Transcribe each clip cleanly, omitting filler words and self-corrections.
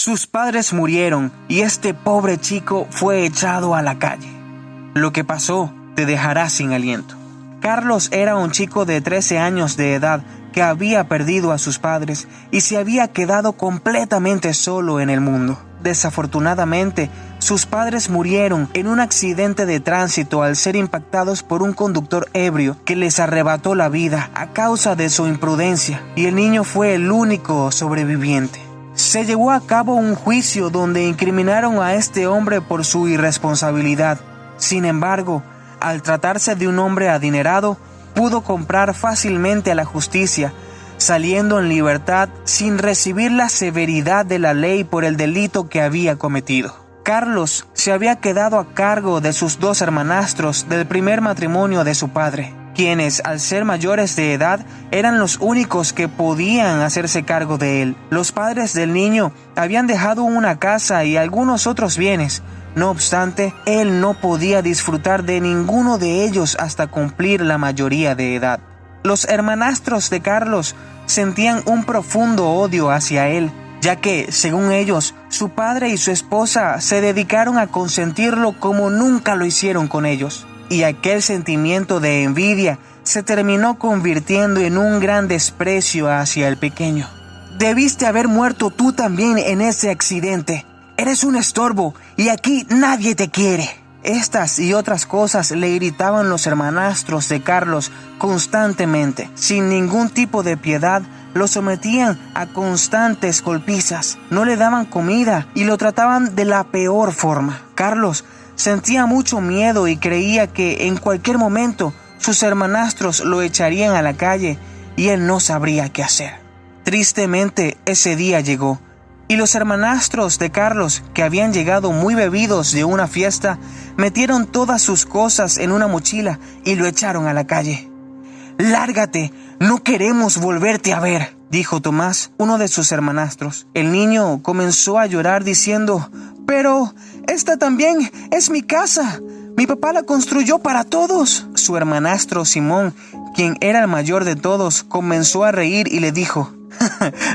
Sus padres murieron y este pobre chico fue echado a la calle. Lo que pasó te dejará sin aliento. Carlos era un chico de 13 años de edad que había perdido a sus padres y se había quedado completamente solo en el mundo. Desafortunadamente, sus padres murieron en un accidente de tránsito al ser impactados por un conductor ebrio que les arrebató la vida a causa de su imprudencia, y el niño fue el único sobreviviente. Se llevó a cabo un juicio donde incriminaron a este hombre por su irresponsabilidad. Sin embargo, al tratarse de un hombre adinerado, pudo comprar fácilmente a la justicia, saliendo en libertad sin recibir la severidad de la ley por el delito que había cometido. Carlos se había quedado a cargo de sus 2 hermanastros del primer matrimonio de su padre, quienes, al ser mayores de edad, eran los únicos que podían hacerse cargo de él. Los padres del niño habían dejado una casa y algunos otros bienes. No obstante, él no podía disfrutar de ninguno de ellos hasta cumplir la mayoría de edad. Los hermanastros de Carlos sentían un profundo odio hacia él, ya que, según ellos, su padre y su esposa se dedicaron a consentirlo como nunca lo hicieron con ellos. Y aquel sentimiento de envidia se terminó convirtiendo en un gran desprecio hacia el pequeño. Debiste haber muerto tú también en ese accidente. Eres un estorbo y aquí nadie te quiere. Estas y otras cosas le gritaban los hermanastros de Carlos constantemente. Sin ningún tipo de piedad, lo sometían a constantes golpizas. No le daban comida y lo trataban de la peor forma. Carlos sentía mucho miedo y creía que en cualquier momento sus hermanastros lo echarían a la calle y él no sabría qué hacer. Tristemente, ese día llegó. Y los hermanastros de Carlos, que habían llegado muy bebidos de una fiesta, metieron todas sus cosas en una mochila y lo echaron a la calle. «Lárgate, no queremos volverte a ver», dijo Tomás, uno de sus hermanastros. El niño comenzó a llorar diciendo: «Pero esta también es mi casa. Mi papá la construyó para todos». Su hermanastro Simón, quien era el mayor de todos, comenzó a reír y le dijo: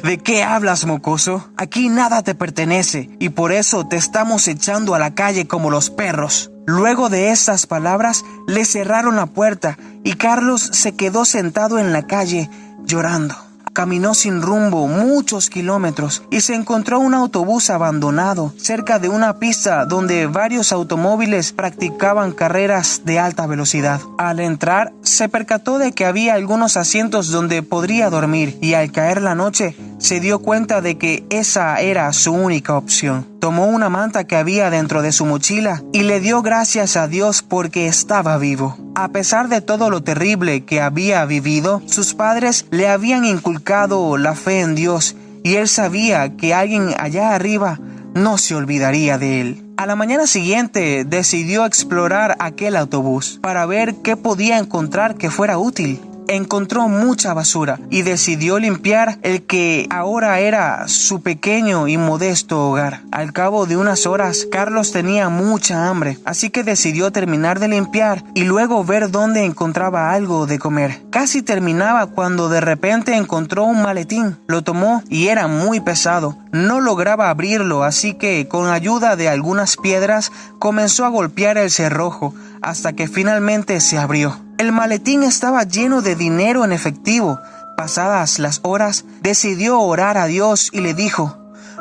«¿De qué hablas, mocoso? Aquí nada te pertenece y por eso te estamos echando a la calle como los perros». Luego de estas palabras, le cerraron la puerta y Carlos se quedó sentado en la calle llorando. Caminó sin rumbo muchos kilómetros y se encontró un autobús abandonado cerca de una pista donde varios automóviles practicaban carreras de alta velocidad. Al entrar, se percató de que había algunos asientos donde podría dormir y al caer la noche se dio cuenta de que esa era su única opción. Tomó una manta que había dentro de su mochila y le dio gracias a Dios porque estaba vivo. A pesar de todo lo terrible que había vivido, sus padres le habían inculcado la fe en Dios y él sabía que alguien allá arriba no se olvidaría de él. A la mañana siguiente decidió explorar aquel autobús para ver qué podía encontrar que fuera útil. Encontró mucha basura y decidió limpiar el que ahora era su pequeño y modesto hogar. Al cabo de unas horas, Carlos tenía mucha hambre, así que decidió terminar de limpiar y luego ver dónde encontraba algo de comer. Casi terminaba cuando de repente encontró un maletín. Lo tomó y era muy pesado. No lograba abrirlo, así que con ayuda de algunas piedras comenzó a golpear el cerrojo hasta que finalmente se abrió. El maletín estaba lleno de dinero en efectivo. Pasadas las horas, decidió orar a Dios y le dijo: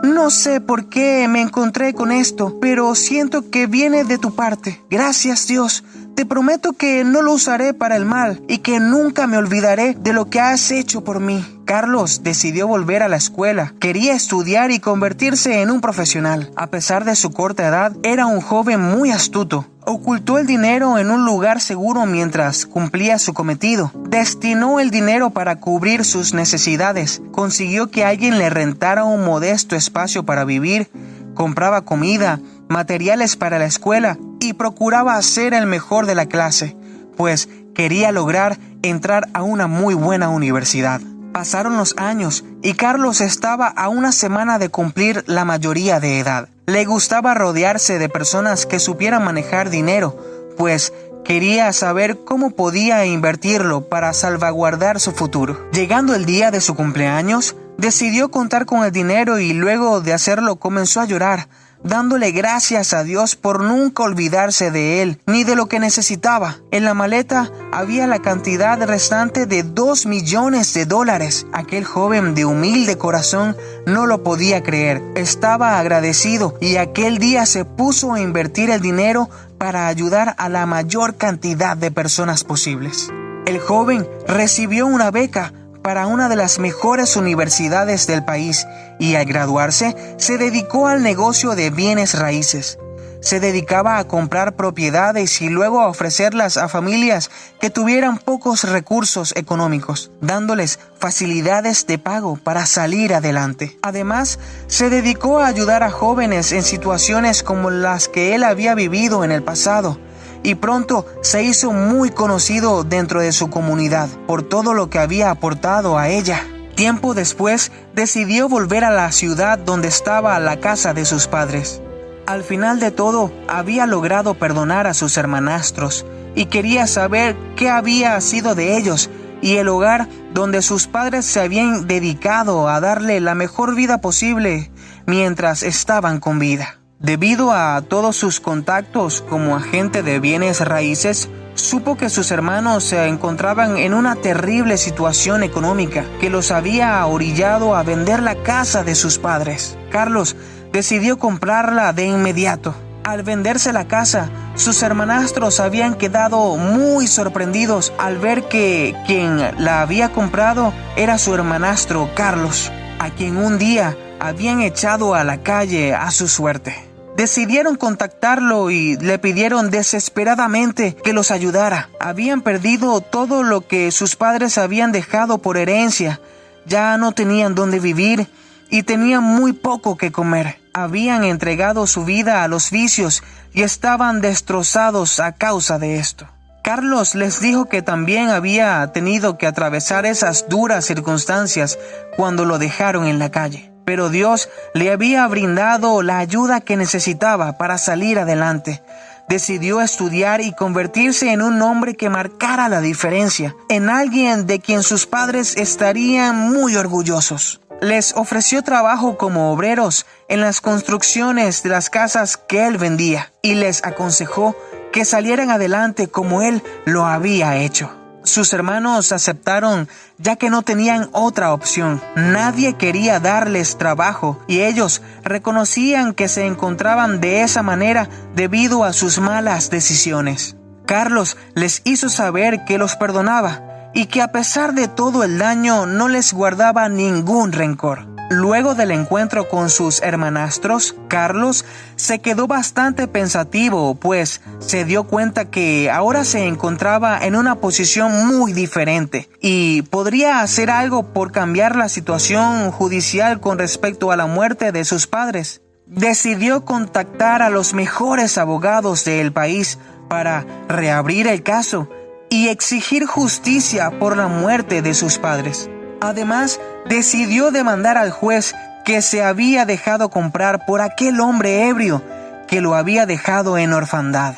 «No sé por qué me encontré con esto, pero siento que viene de tu parte. Gracias, Dios. Te prometo que no lo usaré para el mal y que nunca me olvidaré de lo que has hecho por mí». Carlos decidió volver a la escuela. Quería estudiar y convertirse en un profesional. A pesar de su corta edad, era un joven muy astuto. Ocultó el dinero en un lugar seguro mientras cumplía su cometido. Destinó el dinero para cubrir sus necesidades. Consiguió que alguien le rentara un modesto espacio para vivir. Compraba comida, materiales para la escuela y procuraba ser el mejor de la clase, pues quería lograr entrar a una muy buena universidad. Pasaron los años y Carlos estaba a una semana de cumplir la mayoría de edad. Le gustaba rodearse de personas que supieran manejar dinero, pues quería saber cómo podía invertirlo para salvaguardar su futuro. Llegando el día de su cumpleaños, decidió contar con el dinero y luego de hacerlo comenzó a llorar, dándole gracias a Dios por nunca olvidarse de él ni de lo que necesitaba. En la maleta había la cantidad restante de $2 millones. Aquel joven de humilde corazón no lo podía creer. Estaba agradecido y aquel día se puso a invertir el dinero para ayudar a la mayor cantidad de personas posibles. El joven recibió una beca para una de las mejores universidades del país y al graduarse se dedicó al negocio de bienes raíces. Se dedicaba a comprar propiedades y luego a ofrecerlas a familias que tuvieran pocos recursos económicos, dándoles facilidades de pago para salir adelante. Además, se dedicó a ayudar a jóvenes en situaciones como las que él había vivido en el pasado, y pronto se hizo muy conocido dentro de su comunidad por todo lo que había aportado a ella. Tiempo después, decidió volver a la ciudad donde estaba la casa de sus padres. Al final de todo, había logrado perdonar a sus hermanastros y quería saber qué había sido de ellos y el hogar donde sus padres se habían dedicado a darle la mejor vida posible mientras estaban con vida. Debido a todos sus contactos como agente de bienes raíces, supo que sus hermanos se encontraban en una terrible situación económica que los había orillado a vender la casa de sus padres. Carlos decidió comprarla de inmediato. Al venderse la casa, sus hermanastros habían quedado muy sorprendidos al ver que quien la había comprado era su hermanastro Carlos, a quien un día habían echado a la calle a su suerte. Decidieron contactarlo y le pidieron desesperadamente que los ayudara. Habían perdido todo lo que sus padres habían dejado por herencia. Ya no tenían dónde vivir y tenían muy poco que comer. Habían entregado su vida a los vicios y estaban destrozados a causa de esto. Carlos les dijo que también había tenido que atravesar esas duras circunstancias cuando lo dejaron en la calle. Pero Dios le había brindado la ayuda que necesitaba para salir adelante. Decidió estudiar y convertirse en un hombre que marcara la diferencia, en alguien de quien sus padres estarían muy orgullosos. Les ofreció trabajo como obreros en las construcciones de las casas que él vendía y les aconsejó que salieran adelante como él lo había hecho. Sus hermanos aceptaron ya que no tenían otra opción. Nadie quería darles trabajo y ellos reconocían que se encontraban de esa manera debido a sus malas decisiones. Carlos les hizo saber que los perdonaba y que a pesar de todo el daño no les guardaba ningún rencor. Luego del encuentro con sus hermanastros, Carlos se quedó bastante pensativo, pues se dio cuenta que ahora se encontraba en una posición muy diferente y podría hacer algo por cambiar la situación judicial con respecto a la muerte de sus padres. Decidió contactar a los mejores abogados del país para reabrir el caso y exigir justicia por la muerte de sus padres. Además, decidió demandar al juez que se había dejado comprar por aquel hombre ebrio que lo había dejado en orfandad.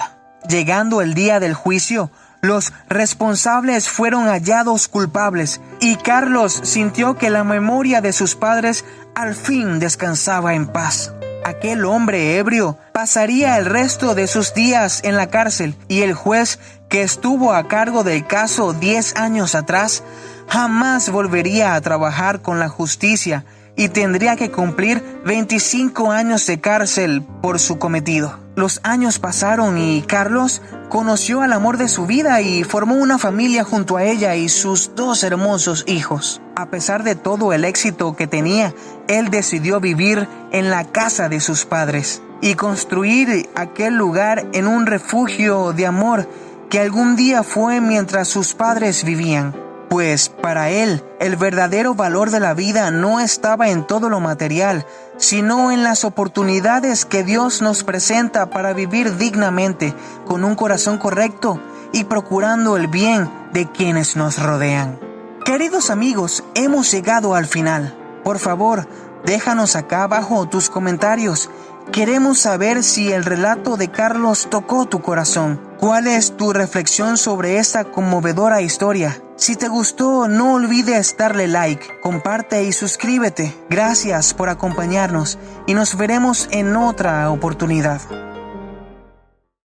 Llegando el día del juicio, los responsables fueron hallados culpables y Carlos sintió que la memoria de sus padres al fin descansaba en paz. Aquel hombre ebrio pasaría el resto de sus días en la cárcel y el juez que estuvo a cargo del caso 10 años atrás jamás volvería a trabajar con la justicia y tendría que cumplir 25 años de cárcel por su cometido. Los años pasaron y Carlos conoció al amor de su vida y formó una familia junto a ella y sus 2 hermosos hijos. A pesar de todo el éxito que tenía, él decidió vivir en la casa de sus padres y construir aquel lugar en un refugio de amor que algún día fue mientras sus padres vivían. Pues para él, el verdadero valor de la vida no estaba en todo lo material, sino en las oportunidades que Dios nos presenta para vivir dignamente, con un corazón correcto y procurando el bien de quienes nos rodean. Queridos amigos, hemos llegado al final. Por favor, Déjanos acá abajo tus comentarios. Queremos saber si el relato de Carlos tocó tu corazón. ¿Cuál es tu reflexión sobre esta conmovedora historia? Si te gustó, no olvides darle like, comparte y suscríbete. Gracias por acompañarnos y nos veremos en otra oportunidad.